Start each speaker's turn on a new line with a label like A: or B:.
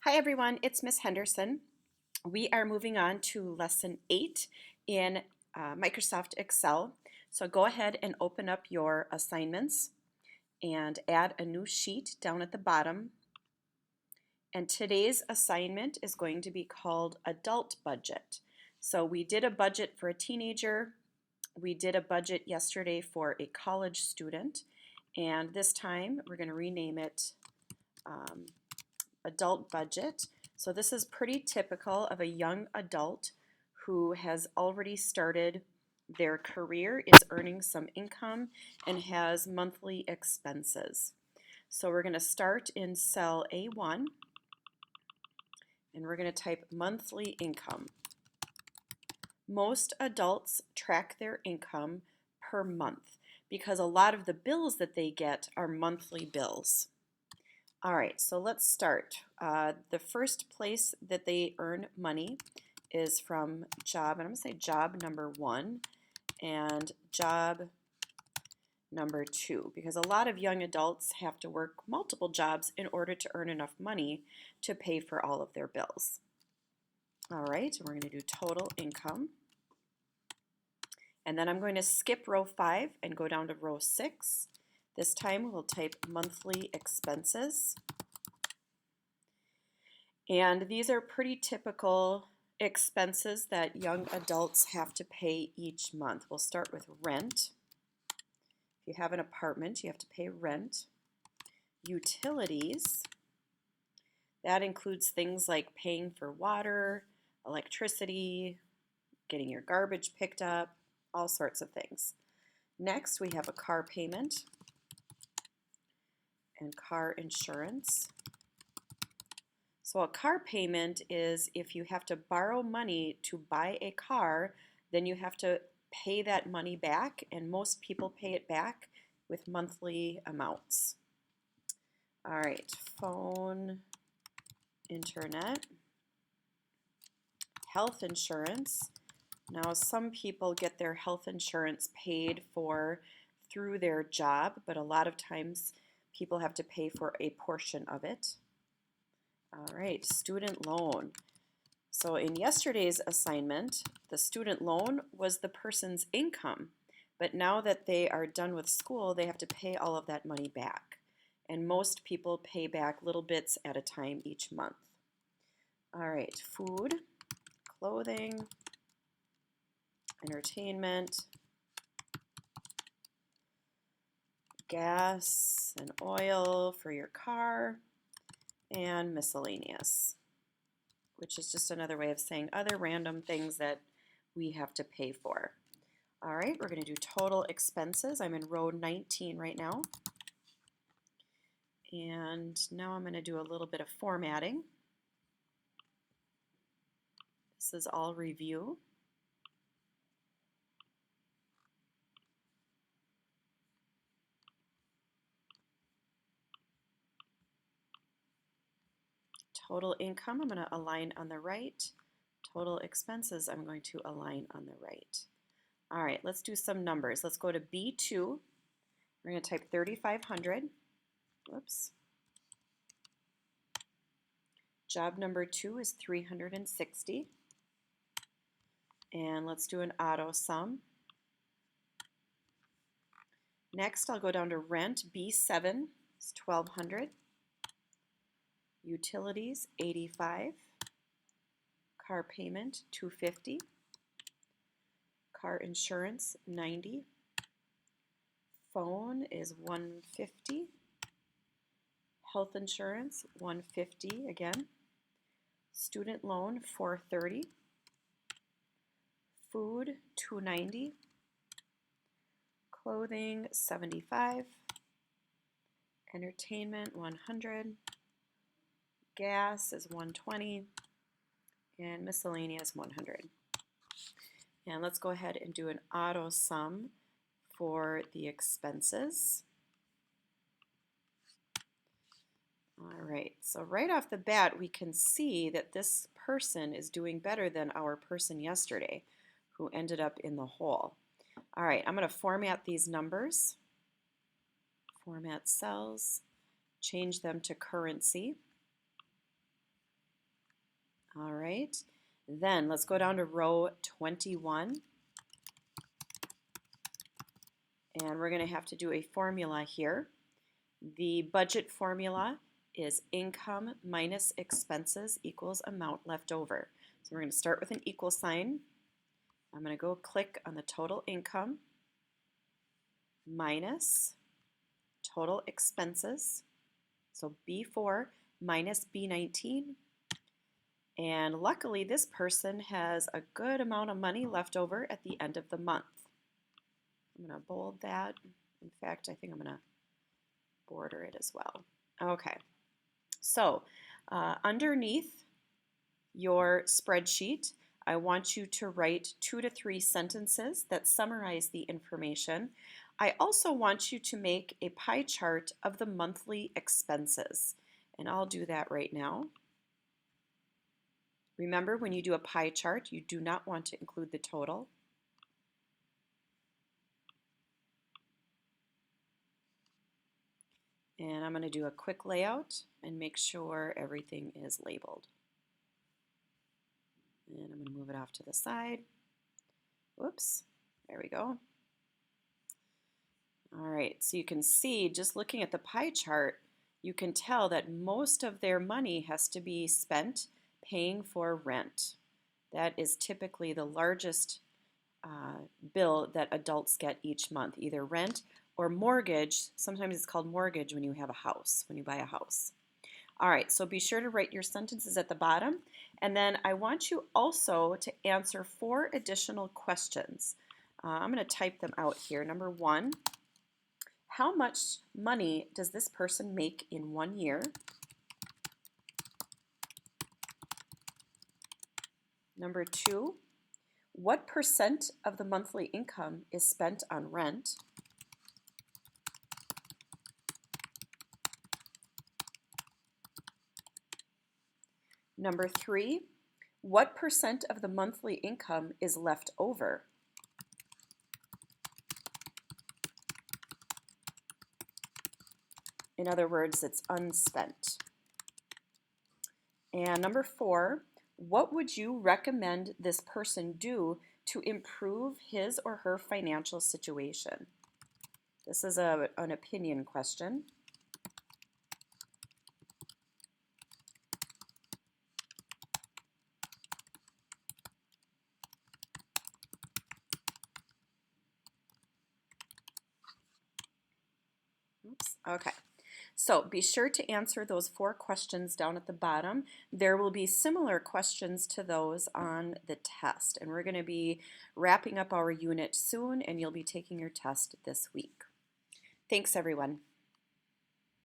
A: Hi everyone, it's Miss Henderson. We are moving on to lesson 8 in Microsoft Excel. So go ahead and open up your assignments and add a new sheet down at the bottom. And today's assignment is going to be called Adult Budget. So we did a budget for a teenager, we did a budget yesterday for a college student, and this time we're going to rename it um, Adult Budget. So this is pretty typical of a young adult who has already started their career, is earning some income, and has monthly expenses. So we're going to start in cell A1 and we're going to type monthly income. Most adults track their income per month because a lot of the bills that they get are monthly bills. All right, so let's start. The first place that they earn money is from job, and I'm going to say job number 1 and job number 2, because a lot of young adults have to work multiple jobs in order to earn enough money to pay for all of their bills. All right, and we're going to do total income. And then I'm going to skip row 5 and go down to row 6. This time we'll type monthly expenses. And these are pretty typical expenses that young adults have to pay each month. We'll start with rent. If you have an apartment, you have to pay rent. Utilities. That includes things like paying for water, electricity, getting your garbage picked up, all sorts of things. Next, we have a car payment and car insurance. So a car payment is if you have to borrow money to buy a car, then you have to pay that money back, and most people pay it back with monthly amounts. All right, phone, internet, health insurance. Now some people get their health insurance paid for through their job, but a lot of times people have to pay for a portion of it. All right, student loan. So in yesterday's assignment, the student loan was the person's income, but now that they are done with school, they have to pay all of that money back. And most people pay back little bits at a time each month. All right, food, clothing, entertainment, gas and oil for your car, and miscellaneous, which is just another way of saying other random things that we have to pay for. All right, we're going to do total expenses. I'm in row 19 right now. And now I'm going to do a little bit of formatting. This is all review. Total income, I'm going to align on the right. Total expenses, I'm going to align on the right. All right, let's do some numbers. Let's go to B2. We're going to type 3,500. Whoops. Job number 2 is 360. And let's do an auto sum. Next, I'll go down to rent. B7 is 1,200. Utilities, 85. Car payment, 250. Car insurance, 90. Phone is 150. Health insurance, 150 again. Student loan, 430. Food, 290. Clothing, 75. Entertainment, 100. Gas is 120. And miscellaneous, 100. And let's go ahead and do an auto sum for the expenses. All right, so right off the bat, we can see that this person is doing better than our person yesterday who ended up in the hole. All right, I'm going to format these numbers. Format cells, change them to currency. All right, then let's go down to row 21. And we're going to have to do a formula here. The budget formula is income minus expenses equals amount left over. So we're going to start with an equal sign. I'm going to go click on the total income minus total expenses. So B4 minus B19. And luckily this person has a good amount of money left over at the end of the month. I'm going to bold that. In fact, I think I'm going to border it as well. Okay, so underneath your spreadsheet, I want you to write 2 to 3 sentences that summarize the information. I also want you to make a pie chart of the monthly expenses, and I'll do that right now. Remember, when you do a pie chart, you do not want to include the total. And I'm going to do a quick layout and make sure everything is labeled. And I'm going to move it off to the side. Whoops, there we go. All right, so you can see, just looking at the pie chart, you can tell that most of their money has to be spent paying for rent. That is typically the largest bill that adults get each month, either rent or mortgage. Sometimes it's called mortgage when you have a house, when you buy a house. All right, so be sure to write your sentences at the bottom, and then I want you also to answer 4 additional questions. I'm going to type them out here. Number 1, how much money does this person make in 1 year? Number 2, what percent of the monthly income is spent on rent? Number 3, what percent of the monthly income is left over? In other words, it's unspent. And number 4, what would you recommend this person do to improve his or her financial situation? This is an opinion question. Oops. Okay. So be sure to answer those 4 questions down at the bottom. There will be similar questions to those on the test, and we're going to be wrapping up our unit soon, and you'll be taking your test this week. Thanks, everyone.